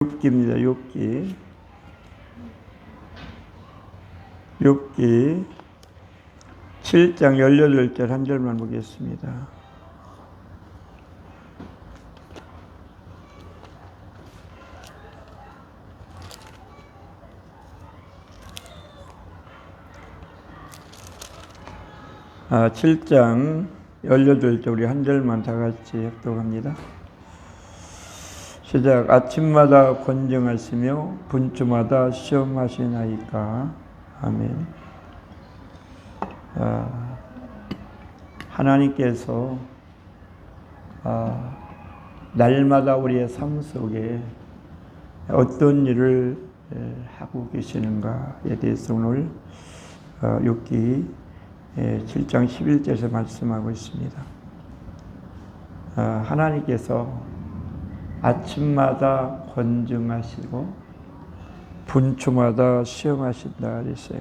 욥기입니다. 욥기 7장 18절 한 절만 보겠습니다. 아, 7장 18절 우리 한 절만 다 같이 합독합니다. 시작. 아침마다 권정하시며 분주마다 시험하시나이까. 아멘. 하나님께서 날마다 우리의 삶 속에 어떤 일을 하고 계시는가에 대해서 오늘 욥기 7장 11절에서 말씀하고 있습니다. 하나님께서 아침마다 권증하시고 분초마다 시험하신다 그랬어요.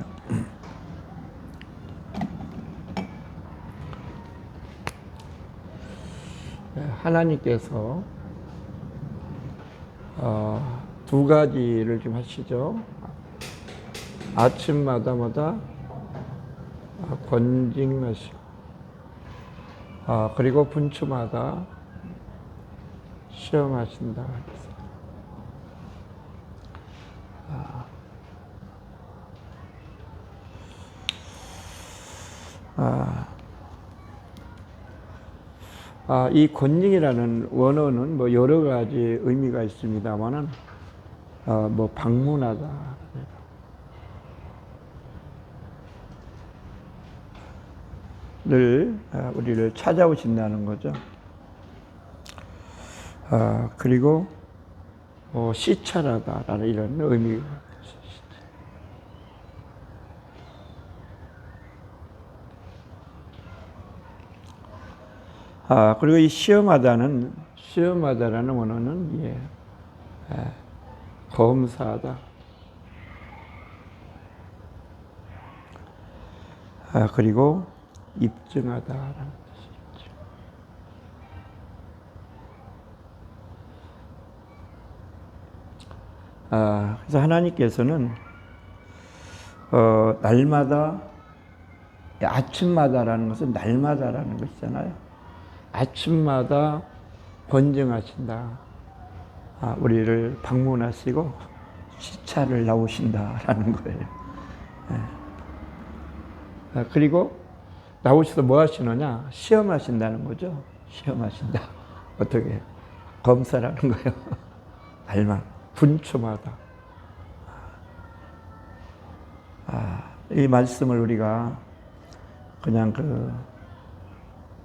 하나님께서 두 가지를 좀 하시죠. 아침마다마다 권징하시고 그리고 분초마다 시험하신다. 이 권징이라는 원어는 뭐 여러 가지 의미가 있습니다만은 뭐 방문하다, 우리를 찾아오신다는 거죠. 그리고 시찰하다라는 이런 의미가 있습니다. 그리고 이 시험하다라는 원어는 검사하다. 그리고 입증하다라는 뜻이죠. 그래서 하나님께서는 날마다, 아침마다라는 것은 날마다라는 것이잖아요. 아침마다 권증하신다. 우리를 방문하시고 시찰을 나오신다라는 거예요. 그리고 나오셔서 뭐 하시느냐? 시험하신다는 거죠. 시험하신다. 어떻게? 검사라는 거예요. 날마다. 분초마다. 이 말씀을 우리가 그냥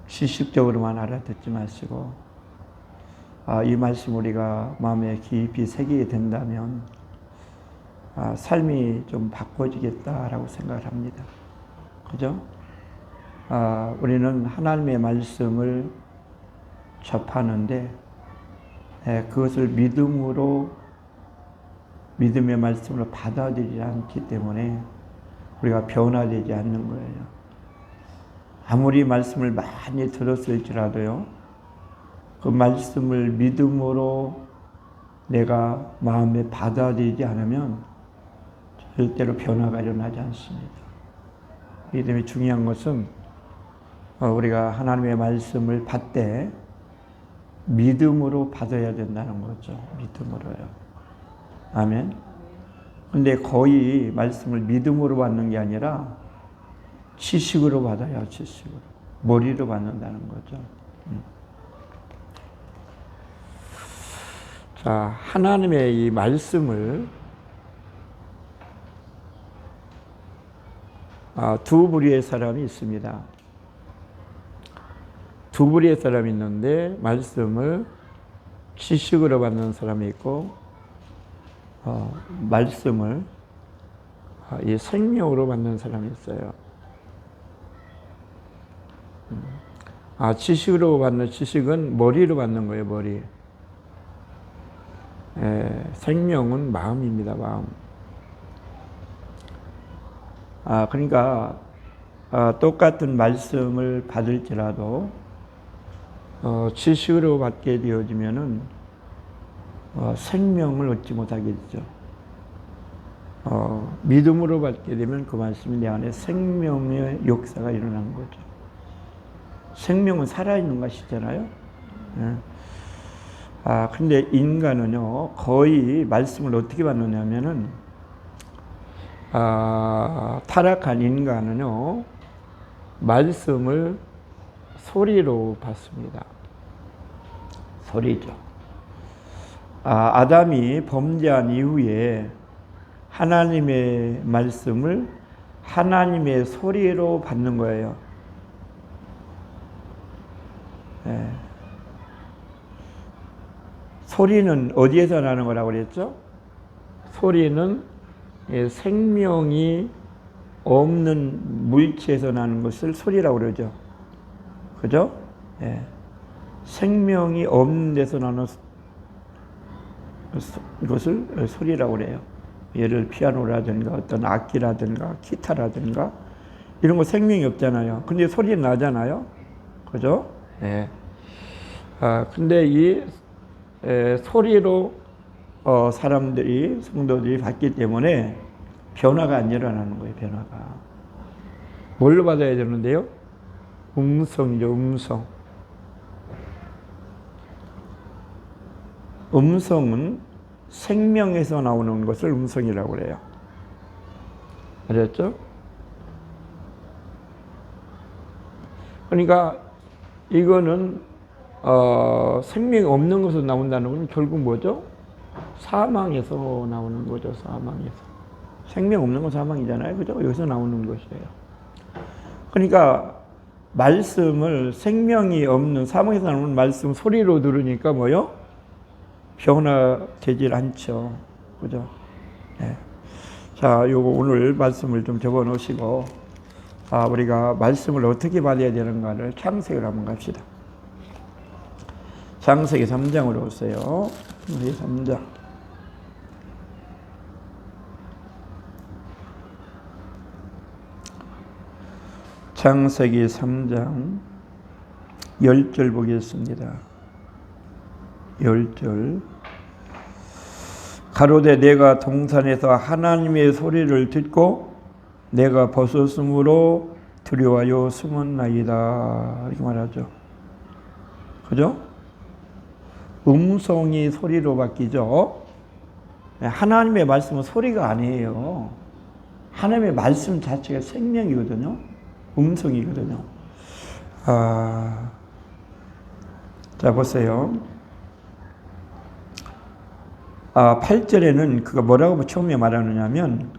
시식적으로만 알아듣지 마시고, 이 말씀 우리가 마음에 깊이 새기게 된다면, 삶이 좀 바꿔지겠다라고 생각을 합니다. 그죠? 우리는 하나님의 말씀을 접하는데, 그것을 믿음의 말씀으로 받아들이지 않기 때문에 우리가 변화되지 않는 거예요. 아무리 말씀을 많이 들었을지라도요, 그 말씀을 믿음으로 내가 마음에 받아들이지 않으면 절대로 변화가 일어나지 않습니다. 이 때문에 중요한 것은 우리가 하나님의 말씀을 받되 믿음으로 받아야 된다는 거죠. 믿음으로요. 아멘. 근데 거의 말씀을 믿음으로 받는 게 아니라 지식으로 받아요. 지식으로. 머리로 받는다는 거죠. 자, 하나님의 이 말씀을 두 부류의 사람이 있습니다. 두 부류의 사람이 있는데 말씀을 지식으로 받는 사람이 있고 말씀을 이 생명으로 받는 사람이 있어요. 지식으로 받는 지식은 머리로 받는 거예요. 머리. 생명은 마음입니다. 마음. 그러니까 똑같은 말씀을 받을지라도 지식으로 받게 되어지면은 생명을 얻지 못하게 되죠. 믿음으로 받게 되면 그 말씀이 내 안에 생명의 역사가 일어나는 거죠. 생명은 살아있는 것이잖아요. 예. 근데 인간은요, 거의 말씀을 어떻게 받느냐면은, 타락한 인간은요, 말씀을 소리로 받습니다. 소리죠. 아담이 범죄한 이후에 하나님의 말씀을 하나님의 소리로 받는 거예요. 예. 소리는 어디에서 나는 거라고 그랬죠? 소리는 생명이 없는 물체에서 나는 것을 소리라고 그러죠. 그죠? 예. 생명이 없는 데서 나는 것을 소리라고 그래요. 예를 피아노라든가 어떤 악기라든가 기타라든가 이런 거 생명이 없잖아요. 근데 소리는 나잖아요. 그죠? 예. 근데 이 소리로 사람들이, 성도들이 받기 때문에 변화가 안 일어나는 거예요, 변화가. 뭘로 받아야 되는데요? 음성이죠, 음성. 음성은 생명에서 나오는 것을 음성이라고 그래요. 알았죠? 그러니까 이거는 생명이 없는 것에서 나온다는 건 결국 뭐죠? 사망에서 나오는 거죠. 사망에서. 생명 없는 건 사망이잖아요. 그죠? 여기서 나오는 것이에요. 그러니까 말씀을 생명이 없는 사망에서 나오는 말씀 소리로 들으니까 뭐요? 변화되질 않죠. 그죠? 네. 자, 요거 오늘 말씀을 좀 적어 놓으시고, 우리가 말씀을 어떻게 받아야 되는가를 창세기로 한번 갑시다. 창세기 3장으로 오세요. 창세기 3장. 창세기 3장 10절 보겠습니다. 10절. 가로되 내가 동산에서 하나님의 소리를 듣고 내가 벗었으므로 두려워하여 숨었나이다. 이렇게 말하죠. 그죠? 음성이 소리로 바뀌죠. 하나님의 말씀은 소리가 아니에요. 하나님의 말씀 자체가 생명이거든요. 음성이거든요. 자, 보세요. 8절에는 그가 뭐라고 처음에 말하느냐면,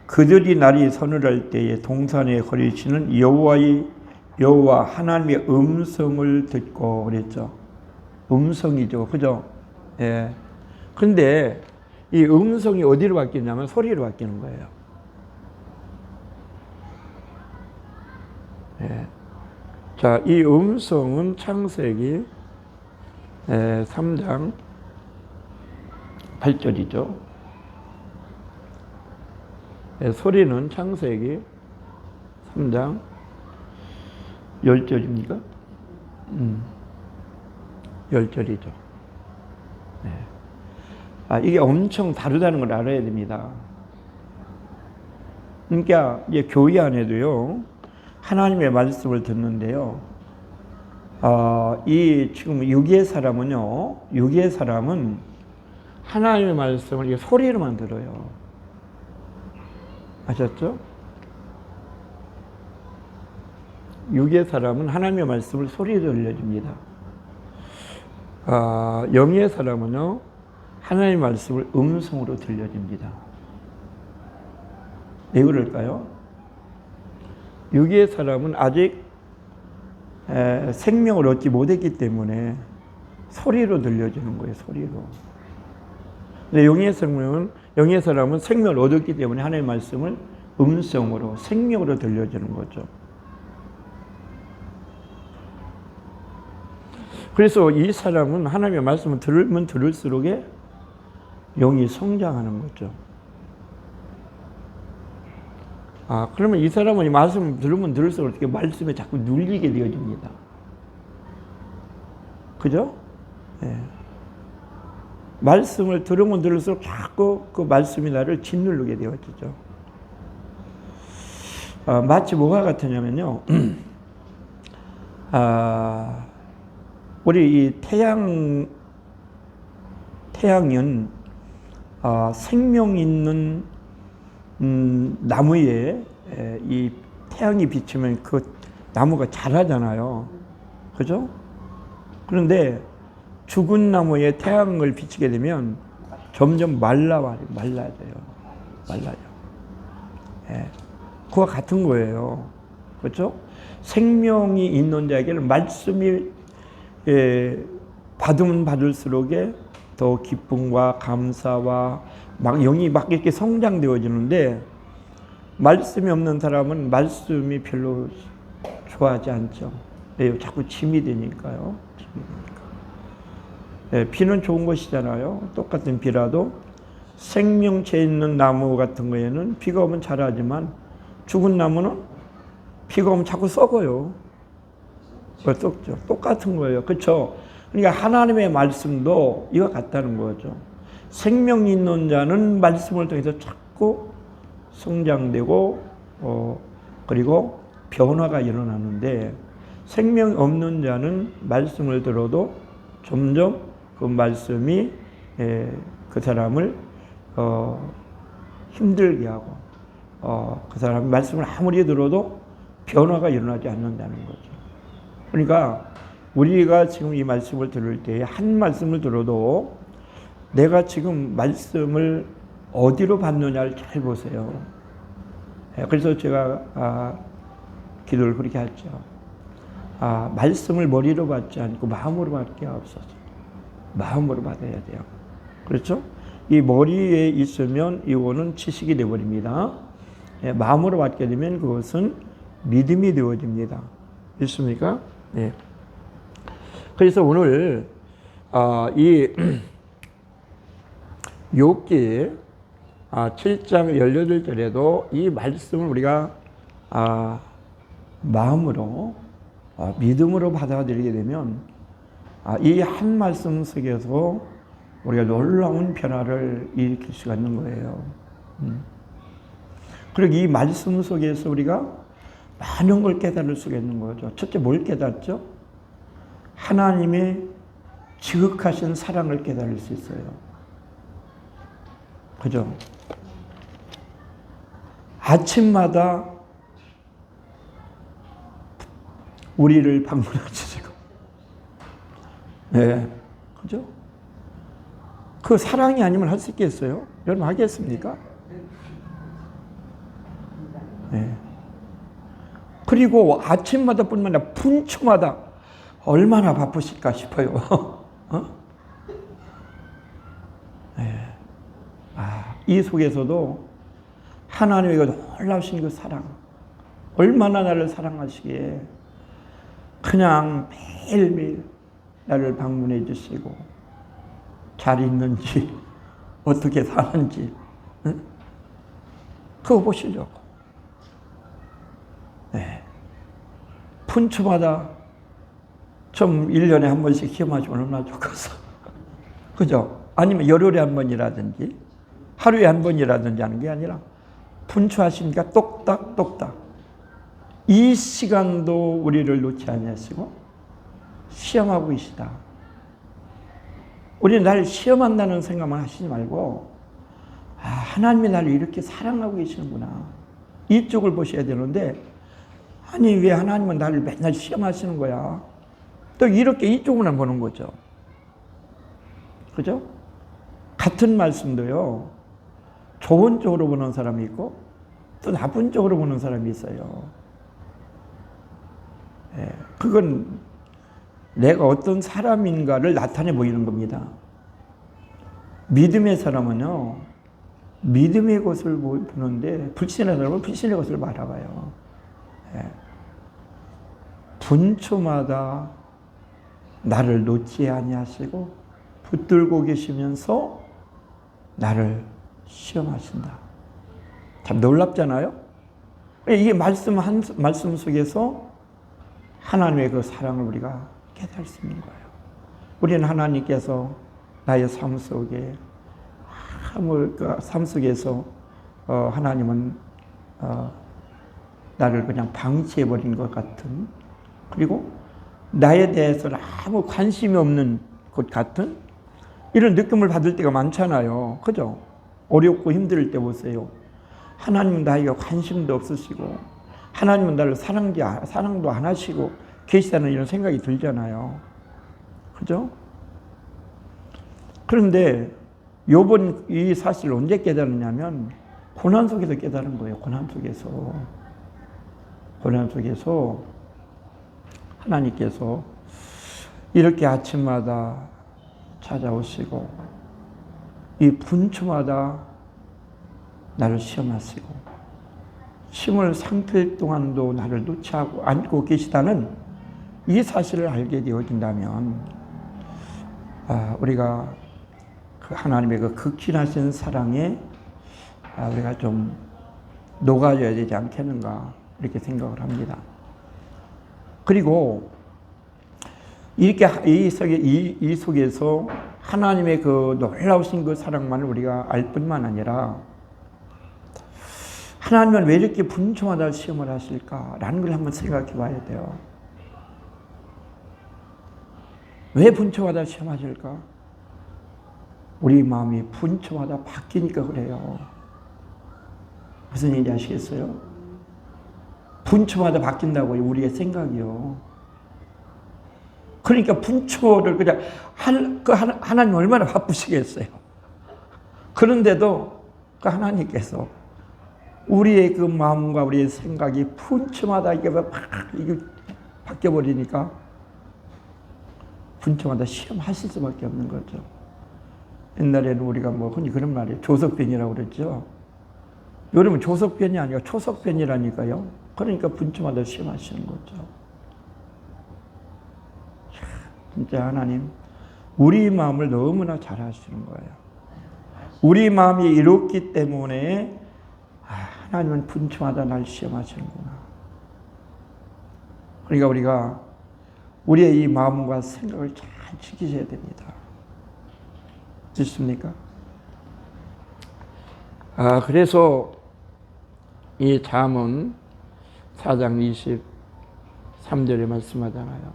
그들이 날이 서늘할 때에 동산에 거리시는 여호와 하나님의 음성을 듣고 그랬죠. 음성이죠. 그죠? 예. 근데 이 음성이 어디로 바뀌냐면 소리로 바뀌는 거예요. 예. 자, 이 음성은 창세기 3장 8절이죠. 예, 소리는 창세기 3장 10절입니까? 10절이죠. 네. 이게 엄청 다르다는 걸 알아야 됩니다. 그러니까 이제 교회 안에도요, 하나님의 말씀을 듣는데요, 이 지금 육의 사람은 하나님의 말씀을 소리로만 들어요. 아셨죠? 육의 사람은 하나님의 말씀을 소리로 들려줍니다. 영의 사람은요, 하나님의 말씀을 음성으로 들려줍니다. 왜 그럴까요? 육의 사람은 아직 생명을 얻지 못했기 때문에 소리로 들려주는 거예요, 소리로. 근데 영의 사람은 생명을 얻었기 때문에 하나님의 말씀을 음성으로, 생명으로 들려주는 거죠. 그래서 이 사람은 하나님의 말씀을 들으면 들을수록 영이 성장하는 거죠. 그러면 이 사람은 이 말씀을 들으면 들을수록 어떻게 말씀에 자꾸 눌리게 되어집니다. 그죠? 예. 말씀을 들으면 들을수록 자꾸 그 말씀이 나를 짓누르게 되어지죠. 마치 뭐가 같으냐면요. 우리 이 태양은 생명 있는 나무에 이 태양이 비치면 그 나무가 자라잖아요. 그죠? 그런데 죽은 나무에 태양을 비치게 되면 점점 말라져요. 말라요. 예. 그와 같은 거예요. 그렇죠? 생명이 있는 자에게는 말씀이 받으면 받을수록에 더 기쁨과 감사와 막 영이 막 이렇게 성장되어지는데, 말씀이 없는 사람은 말씀이 별로 좋아하지 않죠. 네, 자꾸 짐이 되니까요. 네, 비는 좋은 것이잖아요. 똑같은 비라도 생명체 있는 나무 같은 거에는 비가 오면 자라지만, 죽은 나무는 비가 오면 자꾸 썩어요. 썩죠. 똑같은 거예요. 그렇죠? 그러니까 하나님의 말씀도 이와 같다는 거죠. 생명 있는 자는 말씀을 통해서 자꾸 성장되고 그리고 변화가 일어나는데, 생명 없는 자는 말씀을 들어도 점점 그 말씀이 그 사람을 힘들게 하고 그 사람 말씀을 아무리 들어도 변화가 일어나지 않는다는 거죠. 그러니까 우리가 지금 이 말씀을 들을 때 한 말씀을 들어도 내가 지금 말씀을 어디로 받느냐를 잘 보세요. 그래서 제가 기도를 그렇게 하죠. 말씀을 머리로 받지 않고 마음으로 받게 하옵소서. 마음으로 받아야 돼요. 그렇죠? 이 머리에 있으면 이거는 지식이 되어버립니다. 마음으로 받게 되면 그것은 믿음이 되어집니다. 있습니까? 네. 그래서 오늘 이 욥기 7장 18절에도 이 말씀을 우리가 마음으로 믿음으로 받아들이게 되면 이 한 말씀 속에서 우리가 놀라운 변화를 일으킬 수가 있는 거예요. 그리고 이 말씀 속에서 우리가 많은 걸 깨달을 수가 있는 거죠. 첫째, 뭘 깨닫죠? 하나님의 지극하신 사랑을 깨달을 수 있어요. 그죠? 아침마다 우리를 방문하시고, 네, 그죠? 그 사랑이 아니면 할 수 있겠어요? 여러분 하겠습니까? 네. 그리고 아침마다 뿐만 아니라 분초마다 얼마나 바쁘실까 싶어요. 네. 이 속에서도 하나님의 놀라우신 그 사랑, 얼마나 나를 사랑하시기에 그냥 매일매일 나를 방문해 주시고 잘 있는지 어떻게 사는지 그거 보시려고. 네. 분초마다 좀 1년에 한 번씩 시험하시면 얼마나 좋겠어. 그죠? 아니면 열흘에 한 번이라든지 하루에 한 번이라든지 하는 게 아니라 분초하시니까 똑딱똑딱 이 시간도 우리를 놓지 아니하시고 시험하고 계시다. 우리는 나를 시험한다는 생각만 하시지 말고 하나님이 나를 이렇게 사랑하고 계시는구나. 이쪽을 보셔야 되는데, 아니 왜 하나님은 나를 맨날 시험하시는 거야? 또 이렇게 이쪽만 보는 거죠. 그죠? 같은 말씀도요, 좋은 쪽으로 보는 사람이 있고 또 나쁜 쪽으로 보는 사람이 있어요. 그건 내가 어떤 사람인가를 나타내 보이는 겁니다. 믿음의 사람은요, 믿음의 것을 보는데 불신의 사람은 불신의 것을 바라봐요. 분초마다 나를 놓지 아니하시고 붙들고 계시면서 나를 시험하신다. 참 놀랍잖아요? 이게 말씀 속에서 하나님의 그 사랑을 우리가 깨달을 수 있는 거예요. 우리는 하나님께서 나의 삶 속에 그 삶 속에서 하나님은 나를 그냥 방치해버린 것 같은, 그리고 나에 대해서는 아무 관심이 없는 것 같은 이런 느낌을 받을 때가 많잖아요. 그죠? 어렵고 힘들 때 보세요. 하나님은 나에게 관심도 없으시고 하나님은 나를 사랑도 안 하시고 계시다는 이런 생각이 들잖아요. 그죠? 그런데 요번 이 사실을 언제 깨달았냐면 고난 속에서 깨달은 거예요. 고난 속에서 하나님께서 이렇게 아침마다 찾아오시고 이 분초마다 나를 시험하시고 심을 상틀 동안도 나를 놓지 않고 계시다는 이 사실을 알게 되어진다면 우리가 그 하나님의 그 극진하신 사랑에 우리가 좀 녹아져야 되지 않겠는가 이렇게 생각을 합니다. 그리고 이렇게 이 속에서 하나님의 그 놀라우신 그 사랑만을 우리가 알 뿐만 아니라 하나님은 왜 이렇게 분초마다 시험을 하실까라는 걸 한번 생각해 봐야 돼요. 왜 분초마다 시험하실까? 우리 마음이 분초마다 바뀌니까 그래요. 무슨 얘기인지 아시겠어요? 분초마다 바뀐다고요, 우리의 생각이요. 그러니까 분초를 그냥 하나님 얼마나 바쁘시겠어요. 그런데도 그 하나님께서 우리의 그 마음과 우리의 생각이 분초마다 이게 바뀌어버리니까 분초마다 시험하실 수밖에 없는 거죠. 옛날에는 우리가 흔히 그런 말이에요. 조석변이라고 그랬죠. 요즘은 조석변이 아니라 초석변이라니까요. 그러니까 분초마다 시험하시는 거죠. 진짜 하나님, 우리 마음을 너무나 잘 아시는 거예요. 우리 마음이 이렇기 때문에 하나님은 분초마다 날 시험하시는구나. 그러니까 우리가 우리의 이 마음과 생각을 잘 지키셔야 됩니다. 믿습니까? 그래서 이 잠언 4장 23절에 말씀하잖아요.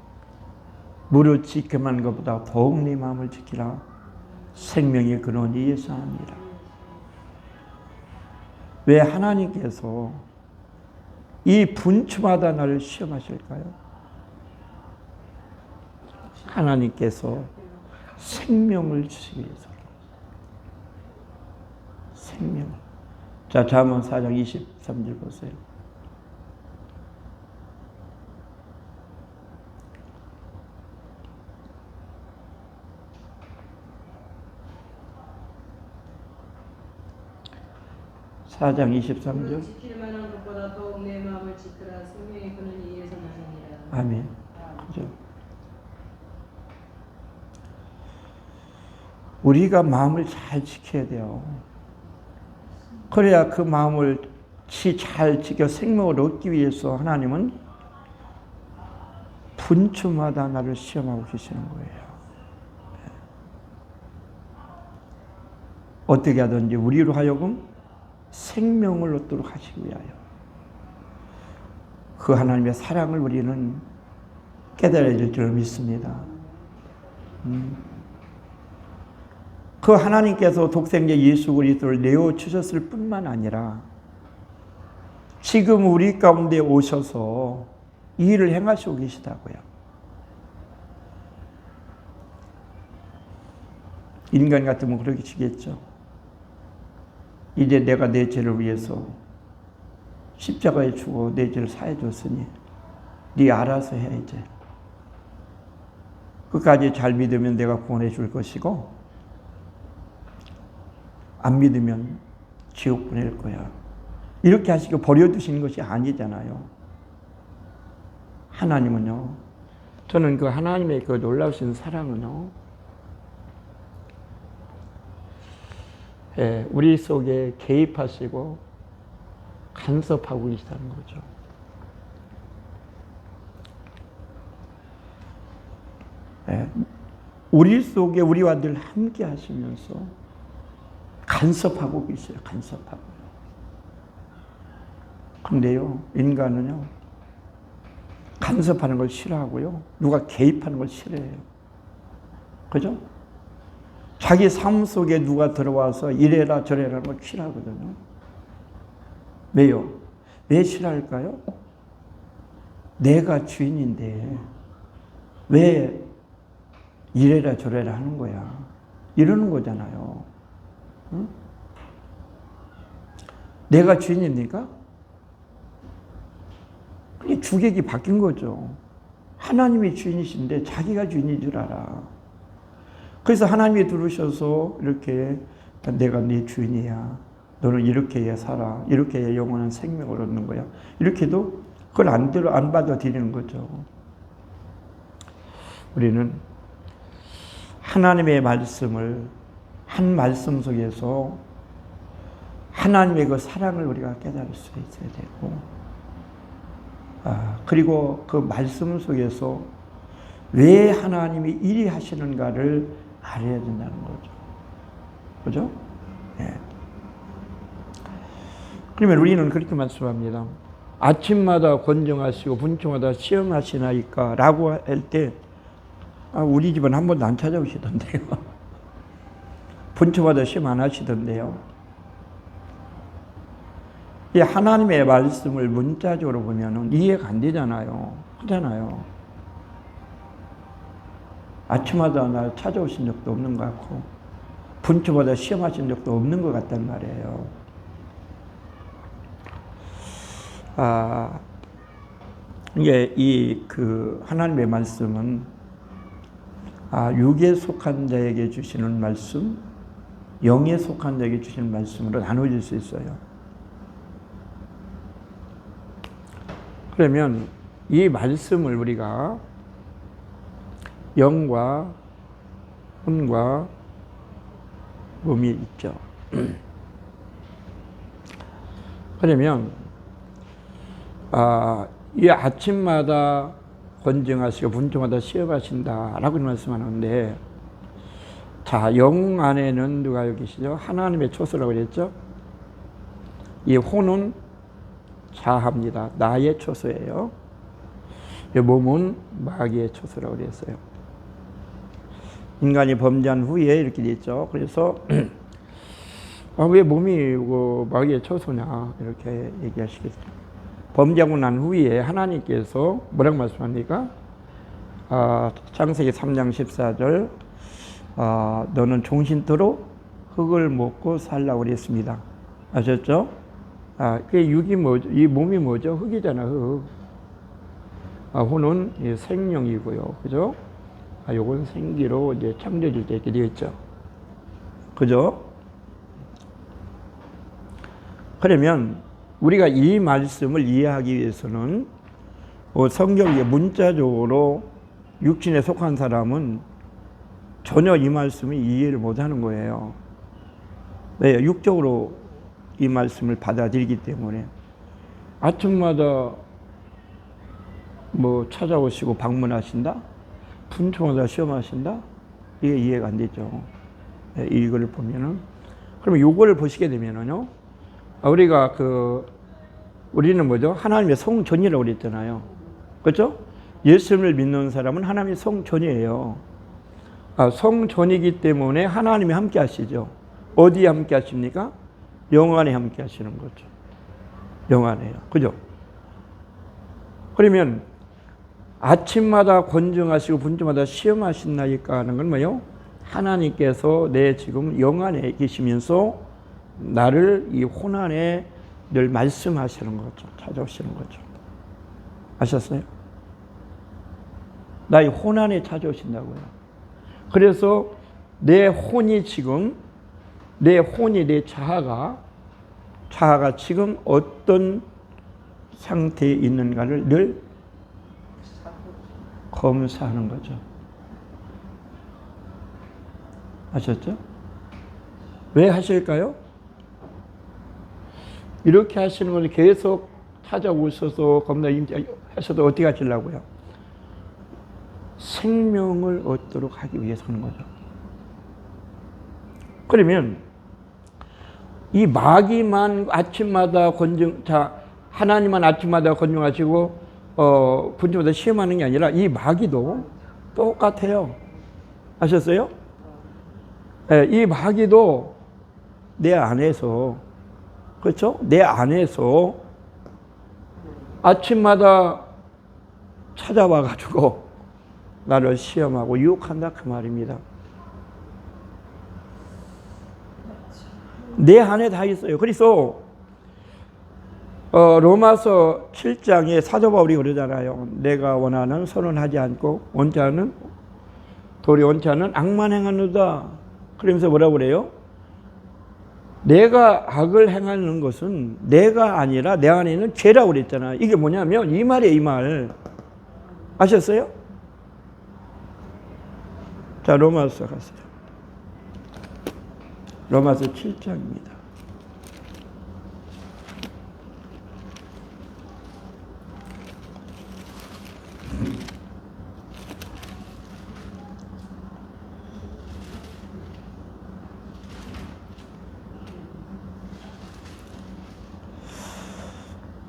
무릇 지켜만 것보다 더욱 네 마음을 지키라. 생명의 근원이 예상합니다. 왜 하나님께서 이 분초마다 나를 시험하실까요? 하나님께서 생명을 주시기 위해서. 생명. 자, 잠언 4장 23절 보세요. (4장 23절) 지킬 만한 것보다 더욱 내 마음을 지키라. 생명의 근원이 이에서 나느니라. 아멘. 그죠? 우리가 마음을 잘 지켜야 돼요. 그래야 그 마음을 잘 지켜 생명을 얻기 위해서 하나님은 분초마다 나를 시험하고 계시는 거예요. 어떻게 하든지 우리로 하여금 생명을 얻도록 하시기 위하여 그 하나님의 사랑을 우리는 깨달아야 될 줄 믿습니다. 그 하나님께서 독생자 예수 그리스도를 내어주셨을 뿐만 아니라 지금 우리 가운데 오셔서 이 일을 행하시고 계시다고요. 인간 같으면 그렇게 치겠죠. 이제 내가 내 죄를 위해서 십자가에 죽어 내 죄를 사해 줬으니 네 알아서 해. 이제 끝까지 잘 믿으면 내가 구원해 줄 것이고 안 믿으면 지옥 보낼 거야. 이렇게 하시고 버려두시는 것이 아니잖아요. 하나님은요, 저는 그 하나님의 그 놀라우신 사랑은요, 우리 속에 개입하시고 간섭하고 계시다는 거죠. 우리 속에 우리와 늘 함께 하시면서 간섭하고 계세요. 간섭하고. 근데요, 인간은요, 간섭하는 걸 싫어하고요, 누가 개입하는 걸 싫어해요. 그죠? 자기 삶 속에 누가 들어와서 이래라 저래라 하는 걸 싫어하거든요. 왜요? 왜 싫어할까요? 내가 주인인데 왜 이래라 저래라 하는 거야. 이러는 거잖아요. 응? 내가 주인입니까? 그게 주객이 바뀐 거죠. 하나님이 주인이신데 자기가 주인인 줄 알아. 그래서 하나님이 들으셔서 이렇게 내가 네 주인이야. 너는 이렇게 해야 살아. 이렇게 해야 영원한 생명을 얻는 거야. 이렇게도 그걸 안 받아들이는 거죠. 우리는 하나님의 말씀을 한 말씀 속에서 하나님의 그 사랑을 우리가 깨달을 수 있어야 되고, 그리고 그 말씀 속에서 왜 하나님이 이리 하시는가를 알아야 된다는 거죠. 그죠? 네. 그러면 우리는 그렇게 말씀합니다. 아침마다 권정하시고 분초마다 시험하시나이까 라고 할 때, 우리 집은 한 번도 안 찾아오시던데요. 분초마다 시험 안 하시던데요. 이 하나님의 말씀을 문자적으로 보면은 이해가 안 되잖아요. 하잖아요. 아침마다 날 찾아오신 적도 없는 것 같고, 분초마다 시험하신 적도 없는 것 같단 말이에요. 이게 하나님의 말씀은 육에 속한 자에게 주시는 말씀, 영에 속한 자에게 주시는 말씀으로 나눠질 수 있어요. 그러면 이 말씀을 우리가 영과 혼과 몸이 있죠. 그러면 이 아침마다 권정하시고 분초마다 시험하신다라고 말씀하는데, 자, 영 안에는 누가 여기 계시죠? 하나님의 초소라고 그랬죠? 이 혼은 자합니다. 나의 초소예요. 이 몸은 마귀의 초소라고 그랬어요. 인간이 범죄한 후에 이렇게 됐죠. 그래서 왜 몸이 마귀의 초소냐 이렇게 얘기하시겠어요. 범죄하고 난 후에 하나님께서 뭐라고 말씀합니까? 창세기 3장 14절, 너는 종신토록 흙을 먹고 살라고 그랬습니다. 아셨죠? 그 육이 뭐죠? 이 몸이 뭐죠? 흙이잖아, 흙. 혼은 생명이고요. 그죠? 요건 생기로 이제 창조될 때 이렇게 되어 있죠. 그죠? 그러면 우리가 이 말씀을 이해하기 위해서는 성경의 문자적으로 육신에 속한 사람은 전혀 이 말씀을 이해를 못하는 거예요. 왜? 육적으로 이 말씀을 받아들이기 때문에. 아침마다 뭐 찾아오시고 방문하신다? 분초마다 시험하신다? 이게 이해가 안 되죠. 이걸 보면은. 그러면 요거를 보시게 되면은요, 우리는 뭐죠? 하나님의 성전이라고 그랬잖아요. 그렇죠? 예수님을 믿는 사람은 하나님의 성전이에요. 성전이기 때문에 하나님이 함께 하시죠. 어디에 함께 하십니까? 영 안에 함께 하시는 거죠. 영 안에요. 그죠? 그러면 아침마다 권정하시고 분주마다 시험하신다니까 하는 건 뭐예요? 하나님께서 내 지금 영 안에 계시면서 나를 이 혼 안에 늘 말씀하시는 거죠. 찾아오시는 거죠. 아셨어요? 나의 혼 안에 찾아오신다고요. 그래서 내 혼이 지금, 내 자아가 지금 어떤 상태에 있는가를 늘 검사하는 거죠. 아셨죠? 왜 하실까요? 이렇게 하시는 걸 계속 찾아오셔서 겁나 하셔도 어떻게 하시려고요? 생명을 얻도록 하기 위해서 하는 거죠. 그러면 이 마귀만 아침마다 하나님만 아침마다 권중하시고 분주마다 시험하는 게 아니라 이 마귀도 똑같아요. 아셨어요? 네, 이 마귀도 내 안에서, 그렇죠? 내 안에서 아침마다 찾아와 가지고 나를 시험하고 유혹한다 그 말입니다. 내 안에 다 있어요. 그래서 로마서 7장에 사도 바울이 그러잖아요. 내가 원하는 선은 하지 않고 도리 원치 않는 악만 행하노다. 그러면서 뭐라고 그래요? 내가 악을 행하는 것은 내가 아니라 내 안에 있는 죄라고 그랬잖아요. 이게 뭐냐면 이 말이에요, 이 말. 아셨어요? 자, 로마서 갔어요. 로마서 7장입니다.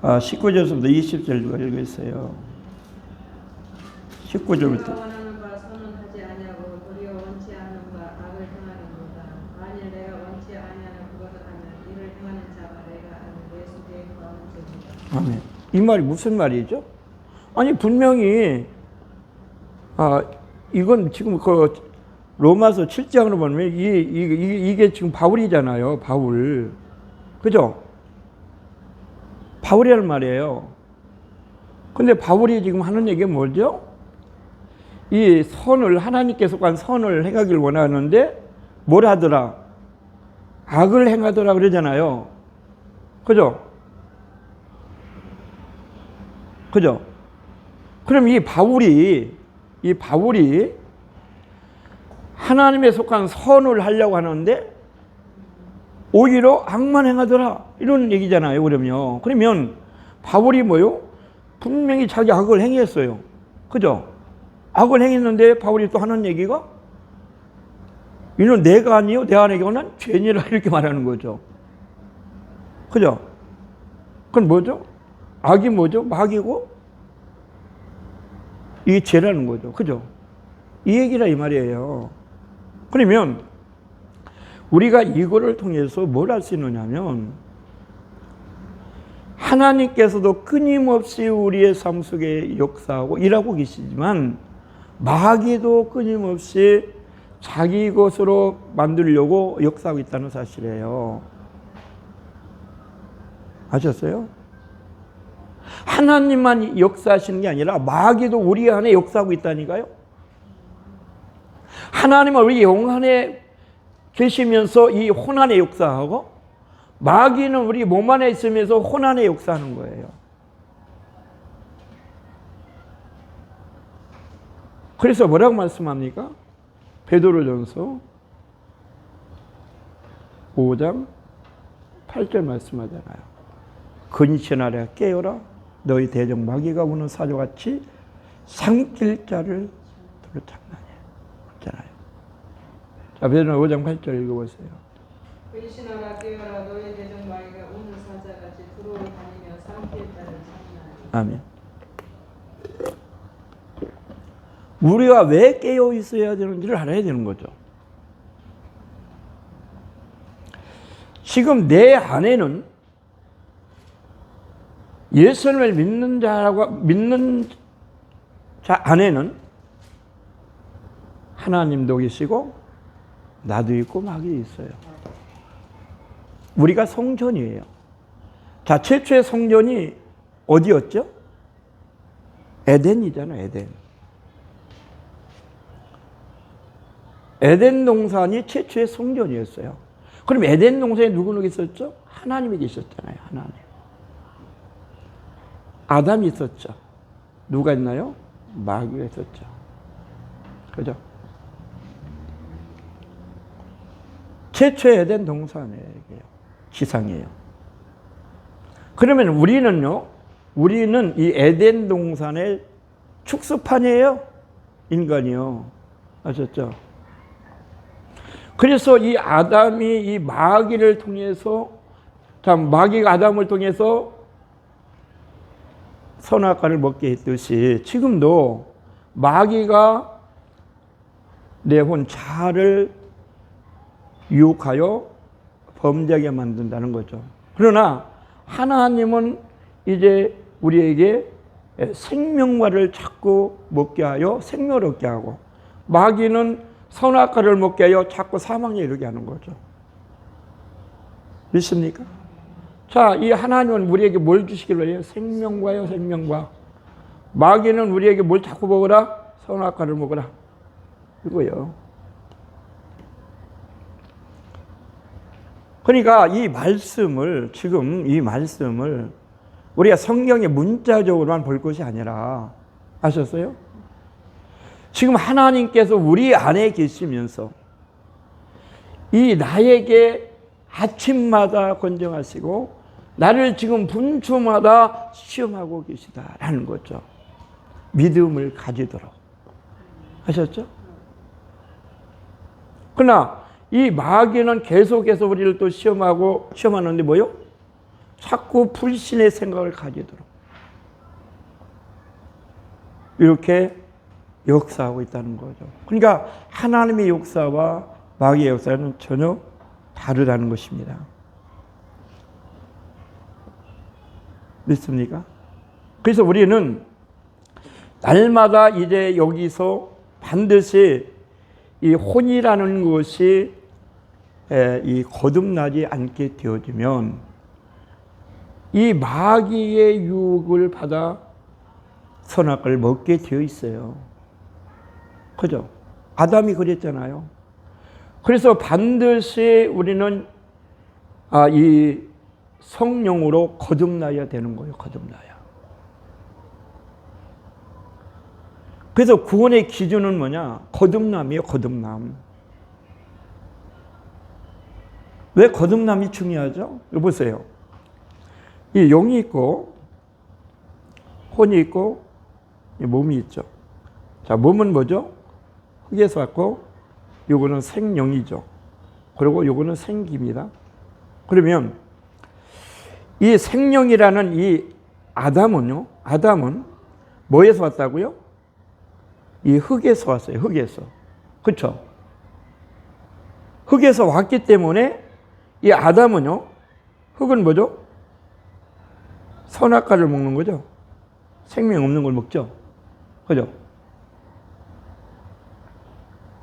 아, 19절부터 20절 읽었어요. 19절부터. 내가 원하는 바 선언하지 아니하고 도리어 원치 않는 바 악을 행하는도다. 만일 내가 원치 아니하는 그것을 하면 이를 행하는 자가 내가 아는 내 속에 거하는 죄니라. 아멘. 이 말이 무슨 말이죠? 아니 분명히 이건 지금 그 로마서 7장으로 보면 이게 지금 바울이잖아요. 바울. 그죠? 바울이라는 말이에요. 근데 바울이 지금 하는 얘기가 뭐죠? 이 선을, 하나님께서 관 선을 행하길 원하는데 뭘 하더라? 악을 행하더라 그러잖아요. 그죠? 그죠? 그럼 이 바울이 하나님에 속한 선을 하려고 하는데 오히려 악만 행하더라 이런 얘기잖아요. 그러면 바울이 뭐요? 분명히 자기 악을 행했어요. 그죠? 악을 행했는데 바울이 또 하는 얘기가 이는 내가 아니요 내 안에 거는 죄니라 이렇게 말하는 거죠. 그죠? 그건 뭐죠? 악이 뭐죠? 마귀고 이게 죄라는 거죠. 그죠? 이 얘기라 이 말이에요. 그러면 우리가 이거를 통해서 뭘 할 수 있느냐면 하나님께서도 끊임없이 우리의 삶 속에 역사하고 일하고 계시지만 마귀도 끊임없이 자기 것으로 만들려고 역사하고 있다는 사실이에요. 아셨어요? 하나님만 역사하시는 게 아니라 마귀도 우리 안에 역사하고 있다니까요. 하나님은 우리 영 안에 계시면서 이 혼안에 역사하고 마귀는 우리 몸 안에 있으면서 혼안에 역사하는 거예요. 그래서 뭐라고 말씀합니까? 베드로전서 5장 8절 말씀하잖아요. 근신하라 깨어라 너희 대적 마귀가 우는 사조같이 삼킬 자를 들어잡나니 그렇잖아요. 자, 베드로 5장 8절 읽어보세요. 근신하라 깨어라 너희 대적 마귀가 우는 사자같이 두루 다니며 삼킬 자를 찾나니. 아멘. 우리가 왜 깨어 있어야 되는지를 알아야 되는 거죠. 지금 내 안에는 예수님을 믿는 자 안에는 하나님도 계시고 나도 있고 마귀도 있어요. 우리가 성전이에요. 자, 최초의 성전이 어디였죠? 에덴이잖아요, 에덴. 에덴 동산이 최초의 성전이었어요. 그럼 에덴 동산에 누구 있었죠? 하나님이 계셨잖아요, 하나님. 아담이 있었죠. 누가 있나요? 마귀가 있었죠. 그죠? 최초의 에덴 동산이에요. 지상이에요. 그러면 우리는 이 에덴 동산의 축소판이에요? 인간이요. 아셨죠? 그래서 이 아담이 이 마귀를 통해서, 참 마귀가 아담을 통해서 선악과를 먹게 했듯이 지금도 마귀가 내 혼 자아를 유혹하여 범죄하게 만든다는 거죠. 그러나 하나님은 이제 우리에게 생명과를 자꾸 먹게 하여 생명을 얻게 하고, 마귀는 선악과를 먹게 하여 자꾸 사망에 이르게 하는 거죠. 믿습니까? 자, 이 하나님은 우리에게 뭘 주시길 원해요? 생명과요, 생명과. 마귀는 우리에게 뭘 자꾸 먹으라? 선악과를 먹으라. 이거요. 그러니까 이 말씀을, 지금 이 말씀을 우리가 성경의 문자적으로만 볼 것이 아니라, 아셨어요? 지금 하나님께서 우리 안에 계시면서 이 나에게 아침마다 권정하시고 나를 지금 분초마다 시험하고 계시다라는 거죠. 믿음을 가지도록. 아셨죠? 그러나 이 마귀는 계속해서 우리를 또 시험하는데 뭐요? 자꾸 불신의 생각을 가지도록 이렇게 역사하고 있다는 거죠. 그러니까 하나님의 역사와 마귀의 역사는 전혀 다르다는 것입니다. 믿습니까? 그래서 우리는 날마다 이제 여기서 반드시 이 혼이라는 것이 이 거듭나지 않게 되어지면 이 마귀의 유혹을 받아 선악과를 먹게 되어 있어요. 그죠? 아담이 그랬잖아요. 그래서 반드시 우리는 이 성령으로 거듭나야 되는 거예요. 거듭나야. 그래서 구원의 기준은 뭐냐? 거듭남이에요. 거듭남. 왜 거듭남이 중요하죠? 이거 보세요. 이 영이 있고 혼이 있고 이 몸이 있죠. 자, 몸은 뭐죠? 흙에서 왔고 요거는 생령이죠. 그리고 요거는 생기입니다. 그러면 이 생령이라는 이 아담은요, 아담은 뭐에서 왔다고요? 이 흙에서 왔어요. 흙에서. 그렇죠? 흙에서 왔기 때문에 이 아담은요, 흙은 뭐죠? 선악과를 먹는 거죠. 생명 없는 걸 먹죠. 그죠?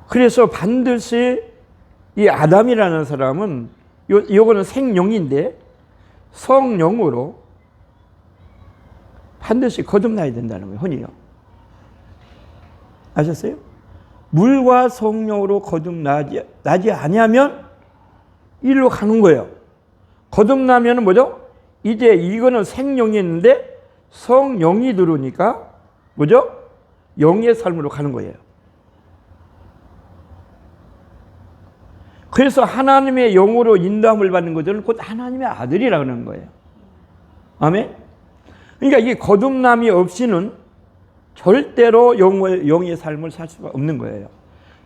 그래서 반드시 이 아담이라는 사람은 요거는 생령인데 성령으로 반드시 거듭나야 된다는 거예요. 혼이요. 아셨어요? 물과 성령으로 거듭나지 아니하면 일로 가는 거예요. 거듭나면 뭐죠? 이제 이거는 생령이 있는데 성령이 들어오니까 뭐죠? 영의 삶으로 가는 거예요. 그래서 하나님의 영으로 인도함을 받는 것들은 곧 하나님의 아들이라는 거예요. 아멘? 그러니까 이 거듭남이 없이는 절대로 영의 삶을 살 수가 없는 거예요.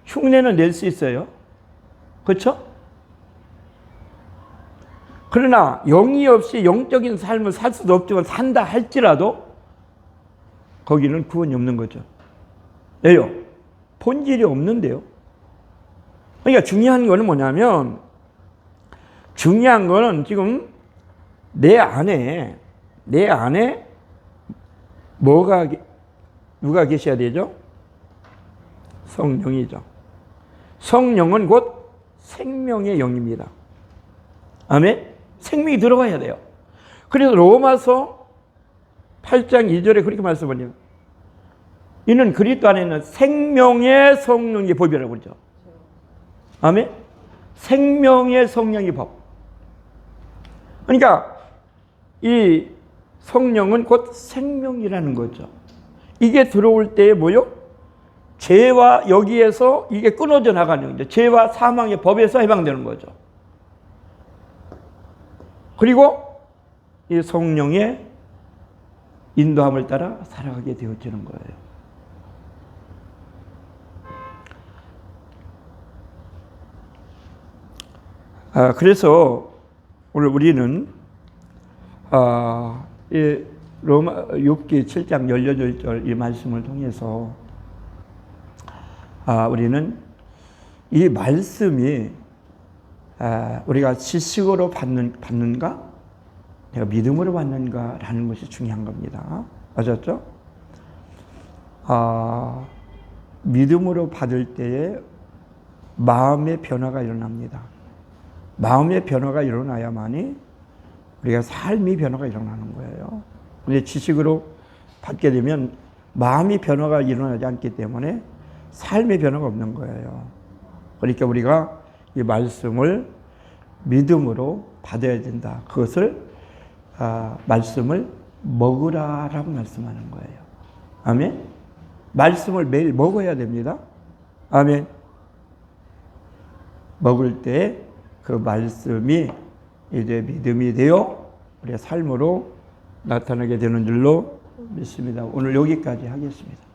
흉내는 낼 수 있어요. 그렇죠? 그러나 영이 없이 영적인 삶을 살 수도 없지만 산다 할지라도 거기는 구원이 없는 거죠. 왜요? 본질이 없는데요. 그러니까 중요한 거는 뭐냐면, 중요한 거는 지금 내 안에 누가 계셔야 되죠? 성령이죠. 성령은 곧 생명의 영입니다. 아멘? 생명이 들어가야 돼요. 그래서 로마서 8장 2절에 그렇게 말씀하네요. 이는 그리스도 안에 있는 생명의 성령의 법이라고 그러죠. 아멘? 생명의 성령의 법. 그러니까 이 성령은 곧 생명이라는 거죠. 이게 들어올 때 뭐요? 죄와 여기에서 이게 끊어져 나가는 거죠. 죄와 사망의 법에서 해방되는 거죠. 그리고 이 성령의 인도함을 따라 살아가게 되어지는 거예요. 그래서 오늘 우리는 이 로마 욥기 7장 18절 이 말씀을 통해서 우리는 이 말씀이 우리가 지식으로 받는가, 내가 믿음으로 받는가라는 것이 중요한 겁니다. 아셨죠? 믿음으로 받을 때에 마음의 변화가 일어납니다. 마음의 변화가 일어나야만이 우리가 삶의 변화가 일어나는 거예요. 근데 지식으로 받게 되면 마음의 변화가 일어나지 않기 때문에 삶의 변화가 없는 거예요. 그러니까 우리가 이 말씀을 믿음으로 받아야 된다. 그것을 말씀을 먹으라라고 말씀하는 거예요. 아멘. 말씀을 매일 먹어야 됩니다. 아멘. 먹을 때 그 말씀이 이제 믿음이 되어 우리의 삶으로 나타나게 되는 줄로 믿습니다. 오늘 여기까지 하겠습니다.